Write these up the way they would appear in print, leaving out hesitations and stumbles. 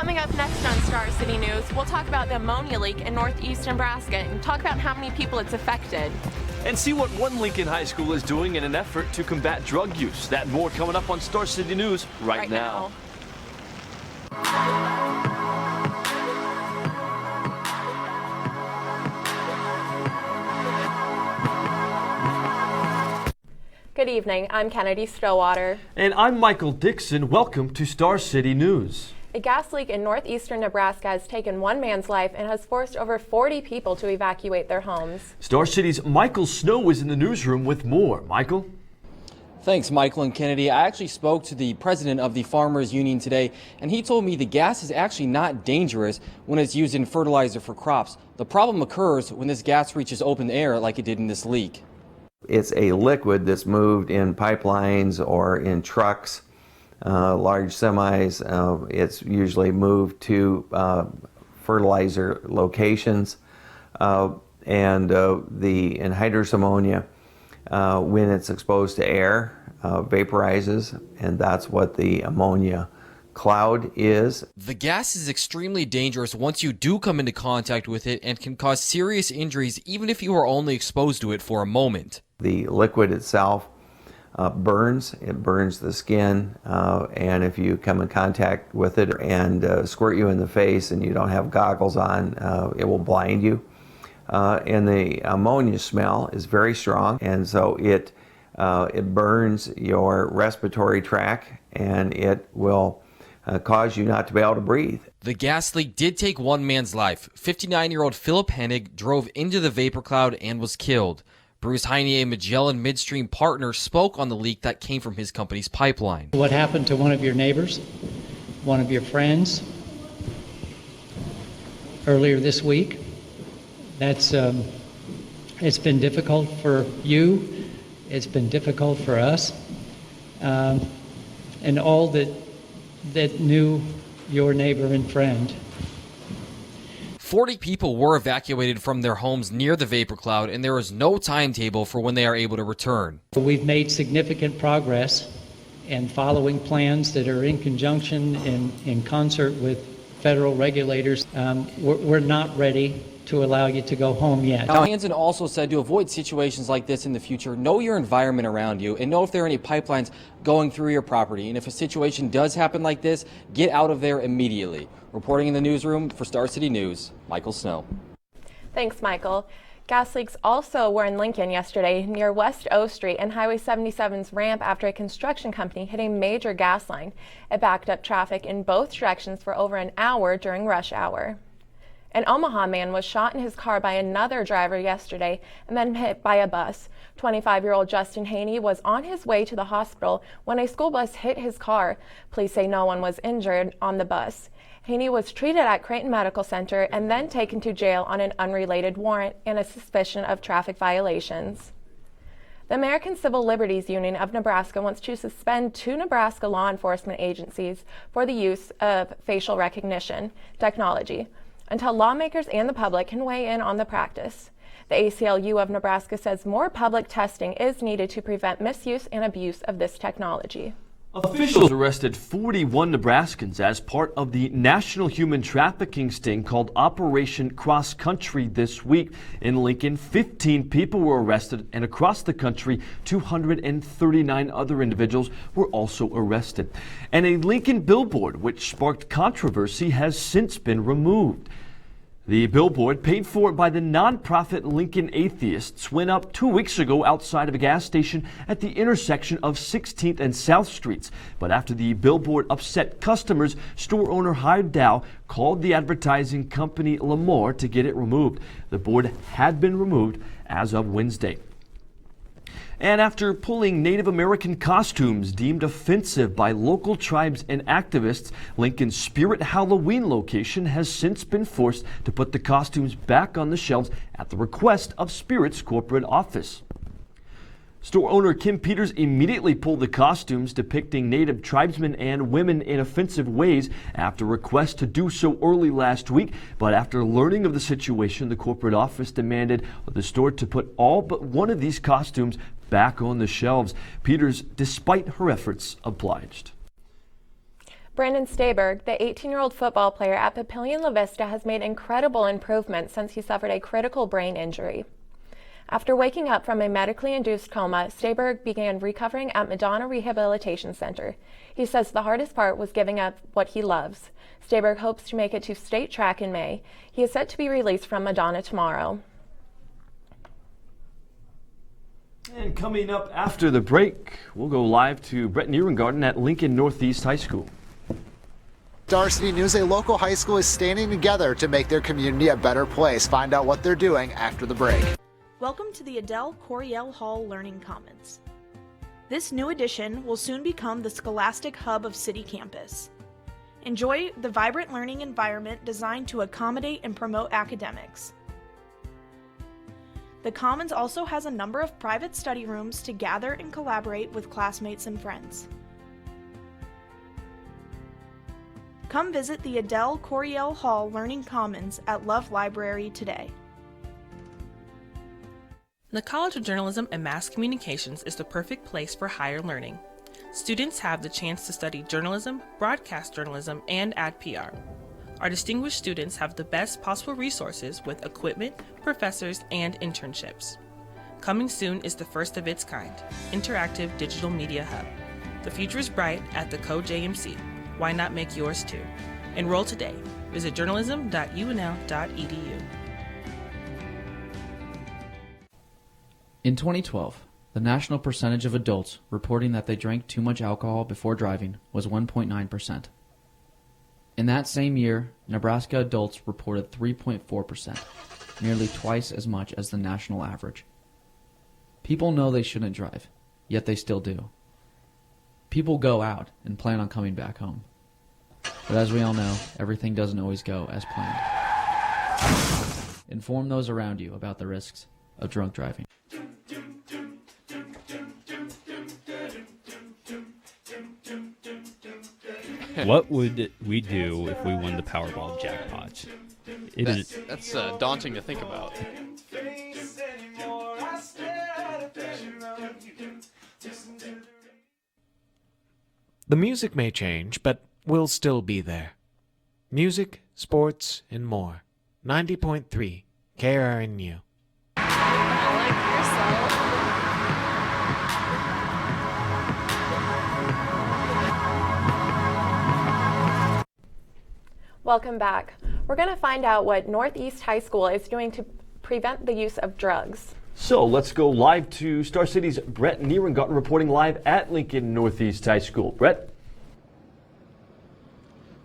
Coming up next on Star City News, we'll talk about the ammonia leak in northeast Nebraska and talk about how many people it's affected. And see what one Lincoln High School is doing in an effort to combat drug use. That and more coming up on Star City News right now. Good evening, I'm Kennedy Stillwater. And I'm Michael Dixon. Welcome to Star City News. A gas leak in northeastern Nebraska has taken one man's life and has forced over 40 people to evacuate their homes. Star City's Michael Snow is in the newsroom with more. Michael? Thanks, Michael and Kennedy. I actually spoke to the president of the Farmers Union today, and he told me the gas is actually not dangerous when it's used in fertilizer for crops. The problem occurs when this gas reaches open air like it did in this leak. It's a liquid that's moved in pipelines or in trucks, large semis. It's usually moved to fertilizer locations, and anhydrous ammonia, when it's exposed to air, vaporizes, and that's what the ammonia cloud is. The gas is extremely dangerous once you do come into contact with it and can cause serious injuries even if you are only exposed to it for a moment. The liquid itself burns. It burns the skin, and if you come in contact with it and squirt you in the face and you don't have goggles on, it will blind you. And the ammonia smell is very strong, and so it burns your respiratory tract, and it will cause you not to be able to breathe. The gas leak did take one man's life. 59-year-old Philip Hennig drove into the vapor cloud and was killed. Bruce Heine, a Magellan Midstream partner, spoke on the leak that came from his company's pipeline. What happened to one of your neighbors, one of your friends, earlier this week? That's it's been difficult for you. It's been difficult for us, and all that knew your neighbor and friend. 40 people were evacuated from their homes near the vapor cloud, and there is no timetable for when they are able to return. We've made significant progress in following plans that are in conjunction in concert with federal regulators. We're not ready to allow you to go home yet. Now, Hansen also said to avoid situations like this in the future, know your environment around you and know if there are any pipelines going through your property. And if a situation does happen like this, get out of there immediately. Reporting in the newsroom for Star City News, Michael Snow. Thanks, Michael. Gas leaks also were in Lincoln yesterday near West O Street and Highway 77's ramp after a construction company hit a major gas line. It backed up traffic in both directions for over an hour during rush hour. An Omaha man was shot in his car by another driver yesterday and then hit by a bus. 25-year-old Justin Haney was on his way to the hospital when a school bus hit his car. Police say no one was injured on the bus. Haney was treated at Creighton Medical Center and then taken to jail on an unrelated warrant and a suspicion of traffic violations. The American Civil Liberties Union of Nebraska wants to suspend 2 Nebraska law enforcement agencies for the use of facial recognition technology until lawmakers and the public can weigh in on the practice. The ACLU of Nebraska says more public testing is needed to prevent misuse and abuse of this technology. Officials arrested 41 Nebraskans as part of the national human trafficking sting called Operation Cross Country this week. In Lincoln, 15 people were arrested, and across the country, 239 other individuals were also arrested. And a Lincoln billboard, which sparked controversy, has since been removed. The billboard, paid for by the nonprofit Lincoln Atheists, went up 2 weeks ago outside of a gas station at the intersection of 16th and South Streets. But after the billboard upset customers, store owner Hyde Dow called the advertising company Lamar to get it removed. The board had been removed as of Wednesday. And after pulling Native American costumes deemed offensive by local tribes and activists, Lincoln's Spirit Halloween location has since been forced to put the costumes back on the shelves at the request of Spirit's corporate office. Store owner Kim Peters immediately pulled the costumes depicting Native tribesmen and women in offensive ways after requests to do so early last week. But after learning of the situation, the corporate office demanded the store to put all but one of these costumes back on the shelves. Peters, despite her efforts, obliged. Brandon Staberg, the 18-year-old football player at Papillion La Vista, has made incredible improvements since he suffered a critical brain injury. After waking up from a medically induced coma, Staberg began recovering at Madonna Rehabilitation Center. He says the hardest part was giving up what he loves. Staberg hopes to make it to state track in May. He is set to be released from Madonna tomorrow. And coming up after the break, we'll go live to Brett Nierengarten at Lincoln Northeast High School. Star City News, a local high school is standing together to make their community a better place. Find out what they're doing after the break. Welcome to the Adele Coriel Hall Learning Commons. This new addition will soon become the scholastic hub of City Campus. Enjoy the vibrant learning environment designed to accommodate and promote academics. The Commons also has a number of private study rooms to gather and collaborate with classmates and friends. Come visit the Adele Coriel Hall Learning Commons at Love Library today. The College of Journalism and Mass Communications is the perfect place for higher learning. Students have the chance to study journalism, broadcast journalism, and ad PR. Our distinguished students have the best possible resources with equipment, professors, and internships. Coming soon is the first of its kind, interactive digital media hub. The future is bright at the CoJMC. Why not make yours too? Enroll today. Visit journalism.unl.edu. In 2012, the national percentage of adults reporting that they drank too much alcohol before driving was 1.9%. In that same year, Nebraska adults reported 3.4%, nearly twice as much as the national average. People know they shouldn't drive, yet they still do. People go out and plan on coming back home. But as we all know, everything doesn't always go as planned. Inform those around you about the risks of drunk driving. What would we do if we won the Powerball jackpot? That's daunting to think about. The music may change, but we'll still be there. Music, sports, and more. 90.3 KRNU. Welcome back. We're going to find out what Northeast High School is doing to prevent the use of drugs. So let's go live to Star City's Brett Nierengarten reporting live at Lincoln Northeast High School. Brett?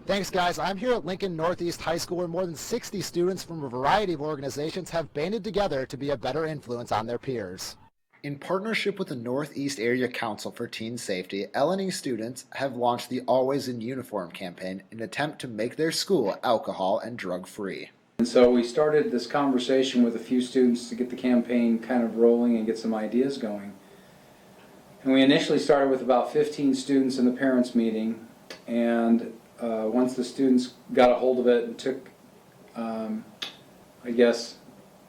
Thanks, guys. I'm here at Lincoln Northeast High School where more than 60 students from a variety of organizations have banded together to be a better influence on their peers. In partnership with the Northeast Area Council for Teen Safety, LNE students have launched the Always in Uniform campaign in an attempt to make their school alcohol and drug-free. And so we started this conversation with a few students to get the campaign kind of rolling and get some ideas going. And we initially started with about 15 students in the parents' meeting, and once the students got a hold of it and took,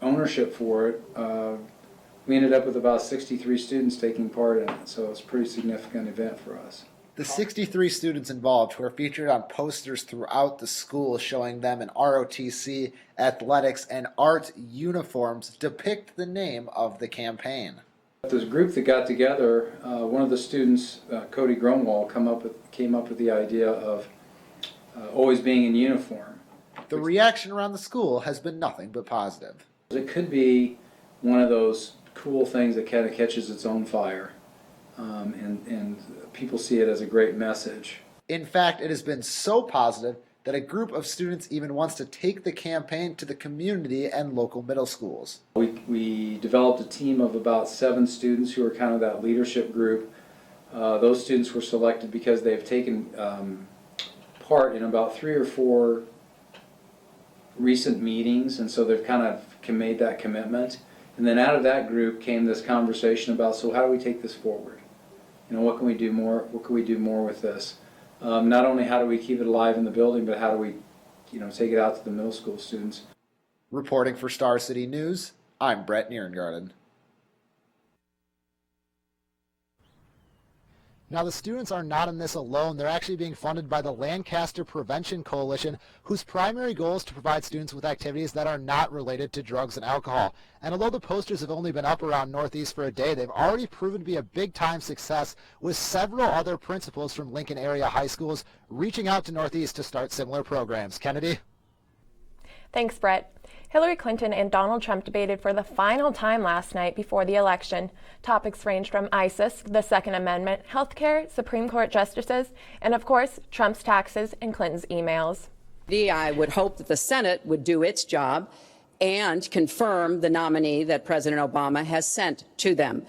ownership for it, we ended up with about 63 students taking part in it, so it's a pretty significant event for us. The 63 students involved who are featured on posters throughout the school showing them in ROTC, athletics, and art uniforms depict the name of the campaign. This group that got together, one of the students, Cody Grunwald, came up with the idea of always being in uniform. The reaction around the school has been nothing but positive. It could be one of those cool things that kind of catches its own fire, and people see it as a great message. In fact, it has been so positive that a group of students even wants to take the campaign to the community and local middle schools. We developed a team of about 7 students who are kind of that leadership group. Those students were selected because they've taken part in about 3 or 4 recent meetings, and so they've kind of made that commitment. And then out of that group came this conversation about, so how do we take this forward? What can we do more? What can we do more with this? Not only how do we keep it alive in the building, but how do we, take it out to the middle school students? Reporting for Star City News, I'm Brett Nierengarten. Now, the students are not in this alone. They're actually being funded by the Lancaster Prevention Coalition, whose primary goal is to provide students with activities that are not related to drugs and alcohol. And although the posters have only been up around Northeast for a day, they've already proven to be a big-time success, with several other principals from Lincoln area high schools reaching out to Northeast to start similar programs. Kennedy? Thanks, Brett. Hillary Clinton and Donald Trump debated for the final time last night before the election. Topics ranged from ISIS, the Second Amendment, healthcare, Supreme Court justices, and of course, Trump's taxes and Clinton's emails. I would hope that the Senate would do its job and confirm the nominee that President Obama has sent to them.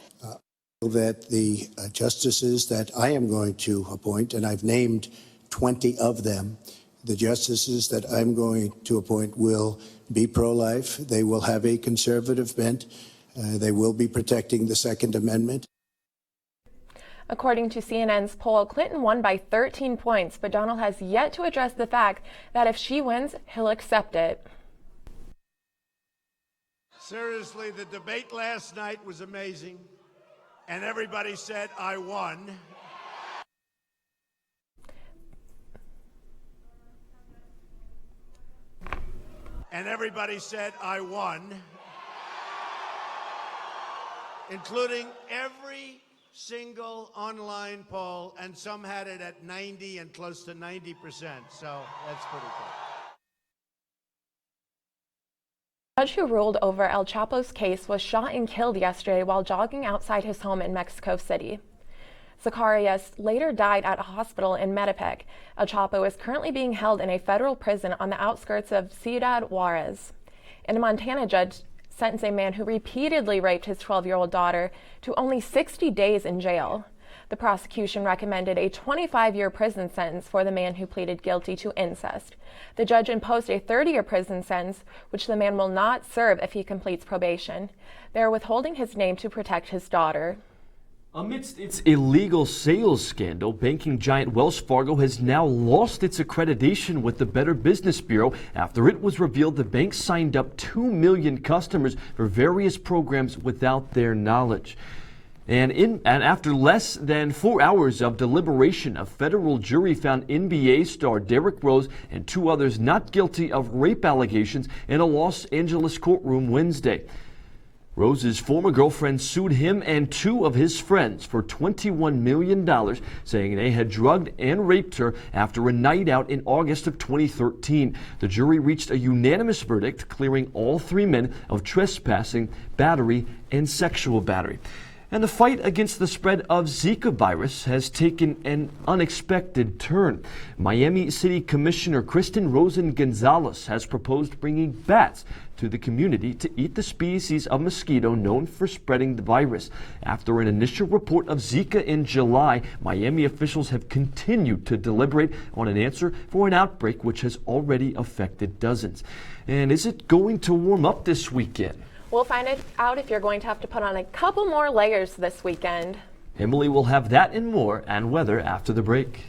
That the justices that I am going to appoint, and I've named 20 of them, the justices that I'm going to appoint will be pro-life. They will have a conservative bent. They will be protecting the Second Amendment. According to CNN's poll, Clinton won by 13 points, but Donald has yet to address the fact that if she wins, he'll accept it. Seriously, the debate last night was amazing, and everybody said I won. And everybody said I won, including every single online poll, and some had it at 90 and close to 90%, so that's pretty cool. The judge who ruled over El Chapo's case was shot and killed yesterday while jogging outside his home in Mexico City. Zacarias later died at a hospital in Metepec. El Chapo is currently being held in a federal prison on the outskirts of Ciudad Juarez. And a Montana judge sentenced a man who repeatedly raped his 12-year-old daughter to only 60 days in jail. The prosecution recommended a 25-year prison sentence for the man who pleaded guilty to incest. The judge imposed a 30-year prison sentence, which the man will not serve if he completes probation. They are withholding his name to protect his daughter. Amidst its illegal sales scandal, banking giant Wells Fargo has now lost its accreditation with the Better Business Bureau after it was revealed the bank signed up 2 million customers for various programs without their knowledge. And after less than 4 hours of deliberation, a federal jury found NBA star Derrick Rose and 2 others not guilty of rape allegations in a Los Angeles courtroom Wednesday. Rose's former girlfriend sued him and 2 of his friends for $21 million, saying they had drugged and raped her after a night out in August of 2013. The jury reached a unanimous verdict, clearing all 3 men of trespassing, battery, and sexual battery. And the fight against the spread of Zika virus has taken an unexpected turn. Miami City Commissioner Kristen Rosen Gonzalez has proposed bringing bats to the community to eat the species of mosquito known for spreading the virus. After an initial report of Zika in July, Miami officials have continued to deliberate on an answer for an outbreak which has already affected dozens. And is it going to warm up this weekend? We'll find out if you're going to have to put on a couple more layers this weekend. Emily will have that and more and weather after the break.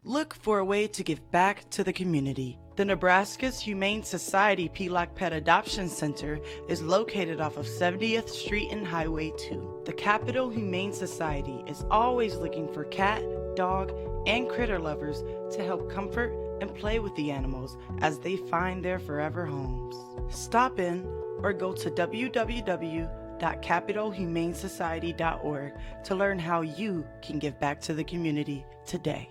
Look for a way to give back to the community. The Nebraska's Humane Society Pelock Pet Adoption Center is located off of 70th Street and Highway 2. The Capital Humane Society is always looking for cat, dog, and critter lovers to help comfort and play with the animals as they find their forever homes. Stop in or go to www.capitalhumanesociety.org to learn how you can give back to the community today.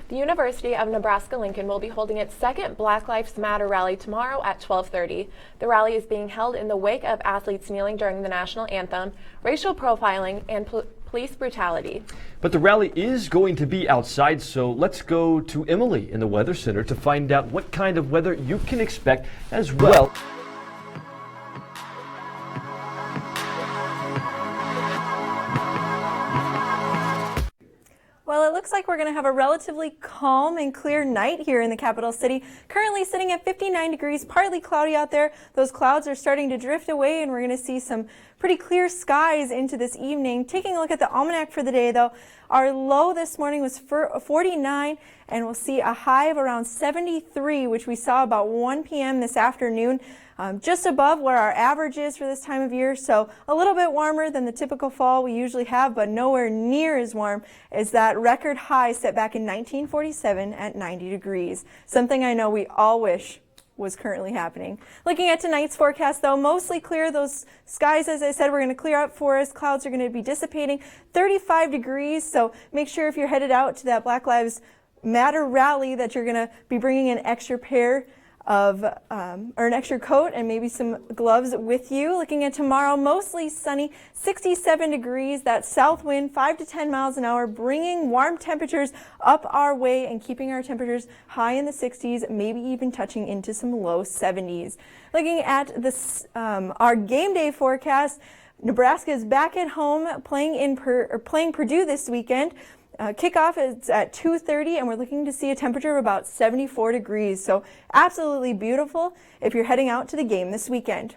The University of Nebraska-Lincoln will be holding its second Black Lives Matter rally tomorrow at 12:30. The rally is being held in the wake of athletes kneeling during the national anthem, racial profiling, and police brutality. But the rally is going to be outside, so let's go to Emily in the Weather Center to find out what kind of weather you can expect as well. Well, it looks like we're going to have a relatively calm and clear night here in the capital city. Currently sitting at 59 degrees, partly cloudy out there. Those clouds are starting to drift away, and we're going to see some pretty clear skies into this evening. Taking a look at the almanac for the day, though, our low this morning was 49, and we'll see a high of around 73, which we saw about 1 p.m. this afternoon. Just above where our average is for this time of year, so a little bit warmer than the typical fall we usually have, but nowhere near as warm as that record high set back in 1947 at 90 degrees. Something I know we all wish was currently happening. Looking at tonight's forecast, though, mostly clear. Those skies, as I said, we're going to clear up for us. Clouds are going to be dissipating. 35 degrees, so make sure if you're headed out to that Black Lives Matter rally that you're going to be bringing an extra pair of or an extra coat and maybe some gloves with you. Looking at tomorrow, mostly sunny, 67 degrees, that south wind 5 to 10 miles an hour, bringing warm temperatures up our way and keeping our temperatures high in the 60s, maybe even touching into some low 70s. Looking at this, our game day forecast, Nebraska is back at home playing Purdue this weekend. Kickoff is at 2:30, and we're looking to see a temperature of about 74 degrees. So absolutely beautiful if you're heading out to the game this weekend.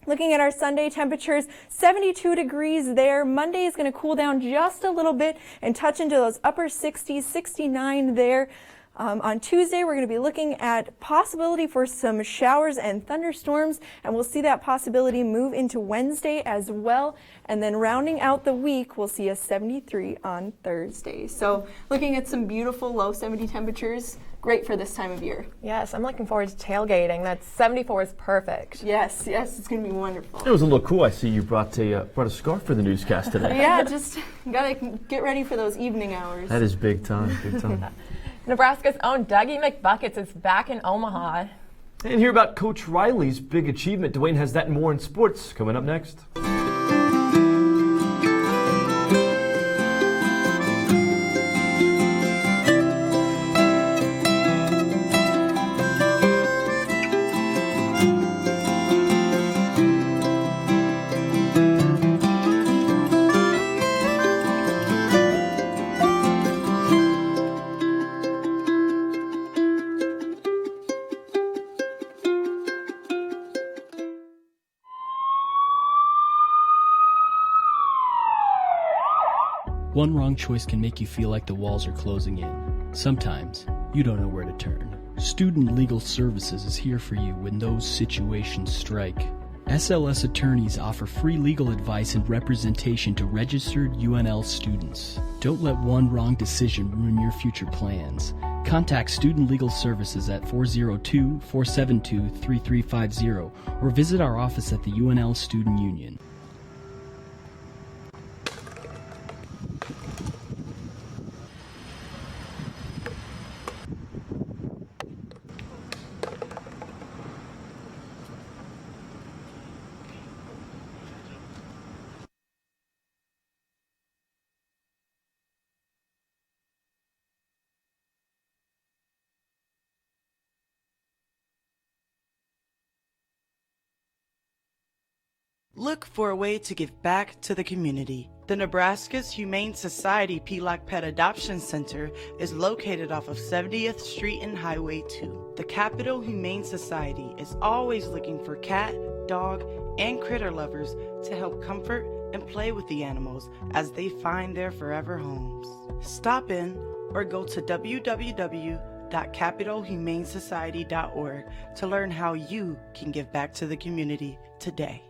Looking at our Sunday temperatures, 72 degrees there. Monday is going to cool down just a little bit and touch into those upper 60s, 69 there. On Tuesday, we're going to be looking at possibility for some showers and thunderstorms, and we'll see that possibility move into Wednesday as well. And then rounding out the week, we'll see a 73 on Thursday. So looking at some beautiful low 70 temperatures, great for this time of year. Yes, I'm looking forward to tailgating. That 74 is perfect. Yes, it's going to be wonderful. It was a little cool. I see you brought a scarf for the newscast today. Yeah, just got to get ready for those evening hours. That is big time, big time. Nebraska's own Dougie McBuckets is back in Omaha. And hear about Coach Riley's big achievement. Dwayne has that and more in sports coming up next. One wrong choice can make you feel like the walls are closing in. Sometimes, you don't know where to turn. Student Legal Services is here for you when those situations strike. SLS attorneys offer free legal advice and representation to registered UNL students. Don't let one wrong decision ruin your future plans. Contact Student Legal Services at 402-472-3350 or visit our office at the UNL Student Union. Look for a way to give back to the community. The Nebraska's Humane Society Pelock Pet Adoption Center is located off of 70th Street and Highway 2. The Capital Humane Society is always looking for cat, dog, and critter lovers to help comfort and play with the animals as they find their forever homes. Stop in or go to www.capitalhumanesociety.org to learn how you can give back to the community today.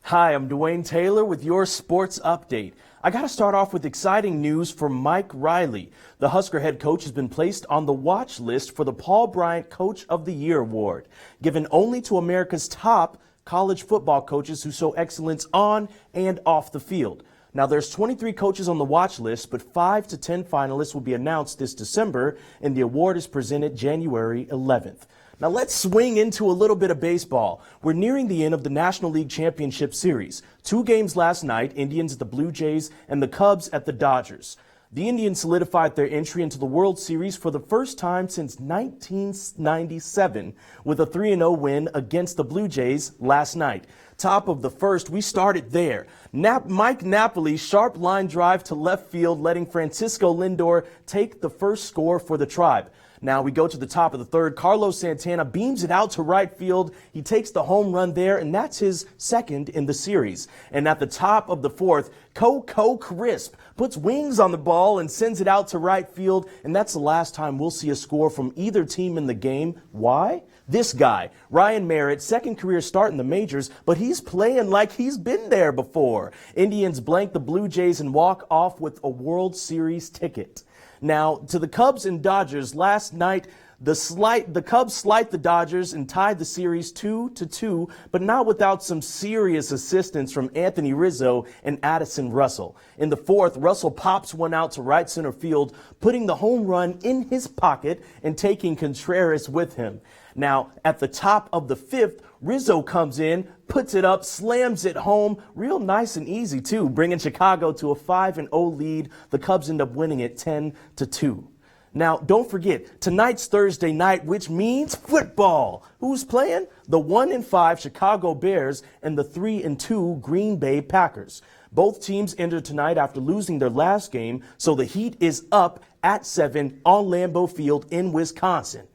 Hi, I'm Dwayne Taylor with your sports update. I got to start off with exciting news for Mike Riley. The Husker head coach has been placed on the watch list for the Paul Bryant Coach of the Year award, given only to America's top college football coaches who show excellence on and off the field. Now, there's 23 coaches on the watch list, but 5 to 10 finalists will be announced this December, and the award is presented January 11th. Now, let's swing into a little bit of baseball. We're nearing the end of the National League Championship Series. 2 games last night, Indians at the Blue Jays and the Cubs at the Dodgers. The Indians solidified their entry into the World Series for the first time since 1997 with a 3-0 win against the Blue Jays last night. Top of the first, we started there. Mike Napoli's sharp line drive to left field, letting Francisco Lindor take the first score for the Tribe. Now we go to the top of the third. Carlos Santana beams it out to right field. He takes the home run there, and that's his second in the series. And at the top of the fourth, Coco Crisp puts wings on the ball and sends it out to right field, and that's the last time we'll see a score from either team in the game. Why? This guy, Ryan Merritt, second career start in the majors, but he's playing like he's been there before. Indians blank the Blue Jays and walk off with a World Series ticket. Now, to the Cubs and Dodgers, last night, the Cubs slight the Dodgers and tied the series 2-2, but not without some serious assistance from Anthony Rizzo and Addison Russell. In the fourth, Russell pops one out to right center field, putting the home run in his pocket and taking Contreras with him. Now, at the top of the fifth, Rizzo comes in, puts it up, slams it home, real nice and easy too, bringing Chicago to a 5-0 lead. The Cubs end up winning it 10-2. Now, don't forget, tonight's Thursday night, which means football. Who's playing? The 1-5 Chicago Bears and the 3-2 Green Bay Packers. Both teams enter tonight after losing their last game, so the heat is up at 7 on Lambeau Field in Wisconsin.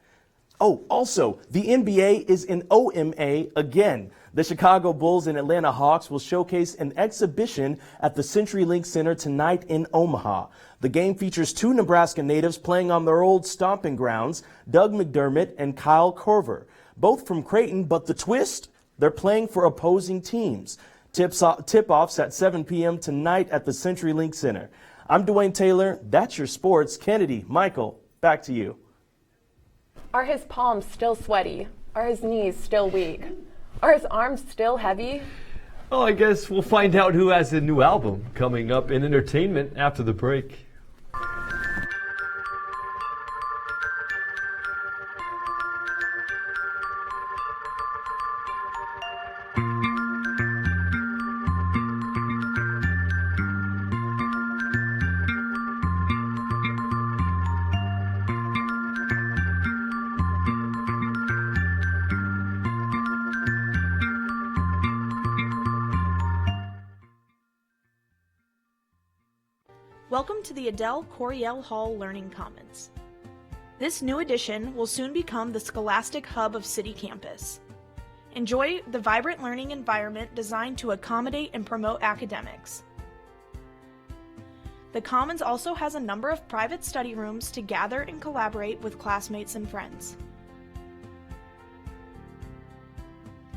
Oh, also, the NBA is in OMA again. The Chicago Bulls and Atlanta Hawks will showcase an exhibition at the CenturyLink Center tonight in Omaha. The game features 2 Nebraska natives playing on their old stomping grounds, Doug McDermott and Kyle Korver. Both from Creighton, but the twist? They're playing for opposing teams. Tip-offs at 7 p.m. tonight at the CenturyLink Center. I'm Dwayne Taylor. That's your sports. Kennedy, Michael, back to you. Are his palms still sweaty? Are his knees still weak? Are his arms still heavy? Well, I guess we'll find out who has a new album coming up in entertainment after the break. Welcome to the Adele Coryell Hall Learning Commons. This new addition will soon become the scholastic hub of City Campus. Enjoy the vibrant learning environment designed to accommodate and promote academics. The Commons also has a number of private study rooms to gather and collaborate with classmates and friends.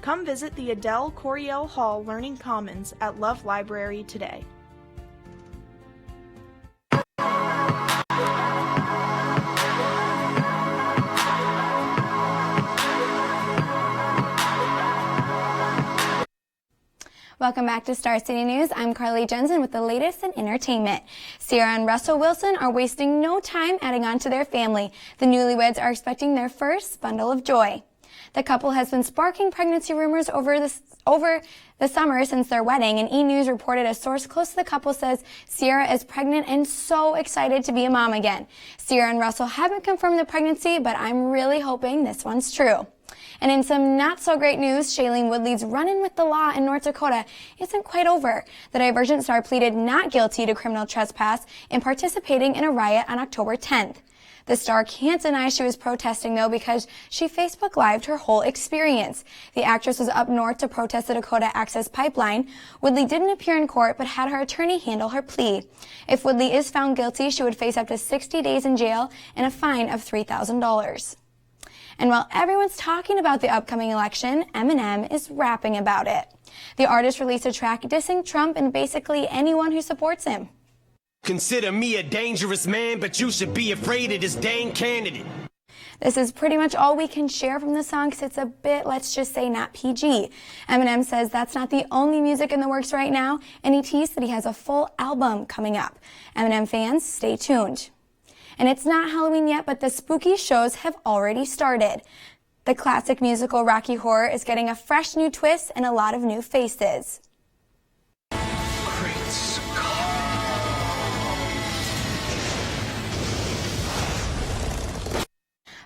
Come visit the Adele Coryell Hall Learning Commons at Love Library today. Welcome back to Star City News. I'm Carly Jensen with the latest in entertainment. Sierra and Russell Wilson are wasting no time adding on to their family. The newlyweds are expecting their first bundle of joy. The couple has been sparking pregnancy rumors over the summer since their wedding, and E! News reported a source close to the couple says Sierra is pregnant and so excited to be a mom again. Sierra and Russell haven't confirmed the pregnancy, but I'm really hoping this one's true. And in some not-so-great news, Shailene Woodley's run-in with the law in North Dakota isn't quite over. The Divergent star pleaded not guilty to criminal trespass in participating in a riot on October 10th. The star can't deny she was protesting, though, because she Facebook Lived her whole experience. The actress was up north to protest the Dakota Access Pipeline. Woodley didn't appear in court, but had her attorney handle her plea. If Woodley is found guilty, she would face up to 60 days in jail and a fine of $3,000. And while everyone's talking about the upcoming election, Eminem is rapping about it. The artist released a track dissing Trump and basically anyone who supports him. Consider me a dangerous man, but you should be afraid of this dang candidate. This is pretty much all we can share from the song because it's a bit, let's just say, not PG. Eminem says that's not the only music in the works right now, and he teased that he has a full album coming up. Eminem fans, stay tuned. And it's not Halloween yet, but the spooky shows have already started. The classic musical Rocky Horror is getting a fresh new twist and a lot of new faces.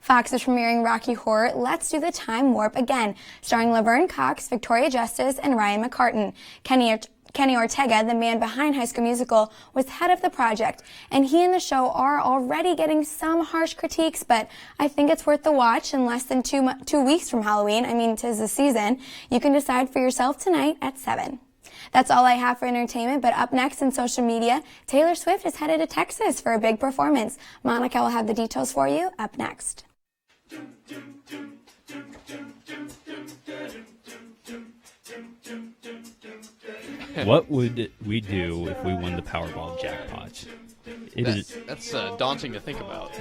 Fox is premiering Rocky Horror Let's Do the Time Warp Again, starring Laverne Cox, Victoria Justice, and Ryan McCartan. Kenny Ortega, the man behind High School Musical, was head of the project, and he and the show are already getting some harsh critiques, but I think it's worth the watch in less than 2 weeks from Halloween. I mean, 'tis the season. You can decide for yourself tonight at 7. That's all I have for entertainment, but up next in social media, Taylor Swift is headed to Texas for a big performance. Monica will have the details for you up next. What would we do if we won the Powerball jackpot? That's daunting to think about.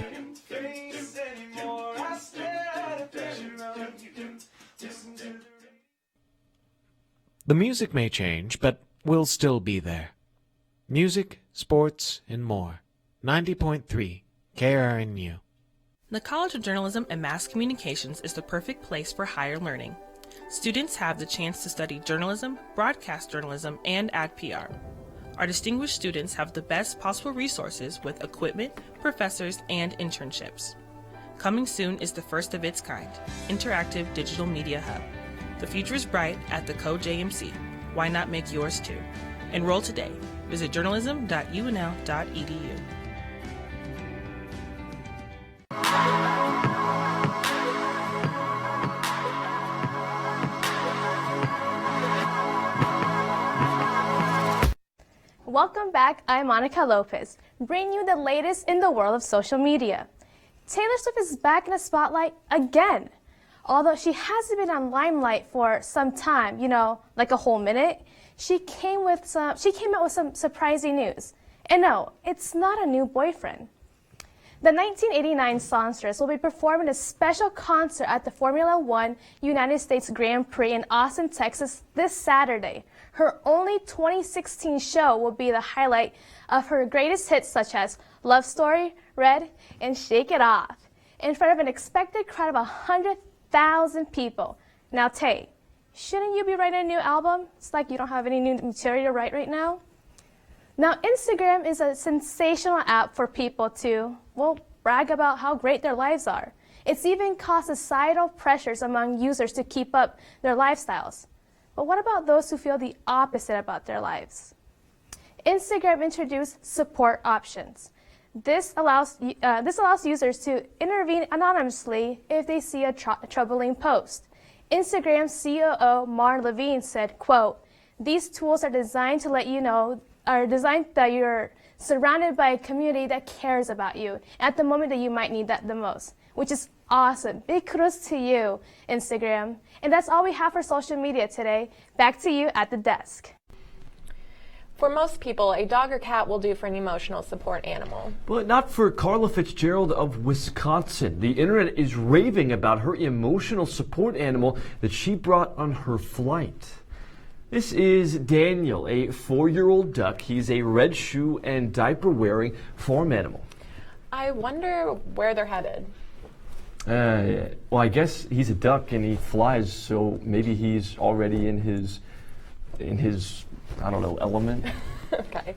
The music may change, but we'll still be there. Music, sports, and more. 90.3 KRNU. The College of Journalism and Mass Communications is the perfect place for higher learning. Students have the chance to study journalism, broadcast journalism, and ad PR. Our distinguished students have the best possible resources with equipment, professors, and internships. Coming soon is the first of its kind, Interactive Digital Media Hub. The future is bright at the CoJMC. Why not make yours too? Enroll today. Visit journalism.unl.edu. Welcome back, I'm Monica Lopez, bringing you the latest in the world of social media. Taylor Swift is back in the spotlight again. Although she hasn't been on limelight for some time, like a whole minute, she came out with some surprising news. And no, it's not a new boyfriend. The 1989 songstress will be performing a special concert at the Formula One United States Grand Prix in Austin, Texas this Saturday. Her only 2016 show will be the highlight of her greatest hits such as Love Story, Red, and Shake It Off, in front of an expected crowd of 100,000 people. Now, Tay, shouldn't you be writing a new album? It's like you don't have any new material to write right now. Now, Instagram is a sensational app for people to, brag about how great their lives are. It's even caused societal pressures among users to keep up their lifestyles. But what about those who feel the opposite about their lives? Instagram introduced support options. This allows users to intervene anonymously if they see a troubling post. Instagram COO Marn Levine said, quote, "These tools are designed to let you know, that you're surrounded by a community that cares about you at the moment that you might need that the most," which is awesome. Big kudos to you, Instagram. And that's all we have for social media today. Back to you at the desk. For most people, a dog or cat will do for an emotional support animal. But not for Carla Fitzgerald of Wisconsin. The internet is raving about her emotional support animal that she brought on her flight. This is Daniel, a 4-year-old duck. He's a red shoe and diaper-wearing farm animal. I wonder where they're headed. Well, I guess he's a duck and he flies, so maybe he's already in his I don't know, element. Okay.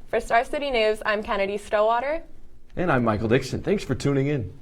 For Star City News, I'm Kennedy Stowwater. And I'm Michael Dixon. Thanks for tuning in.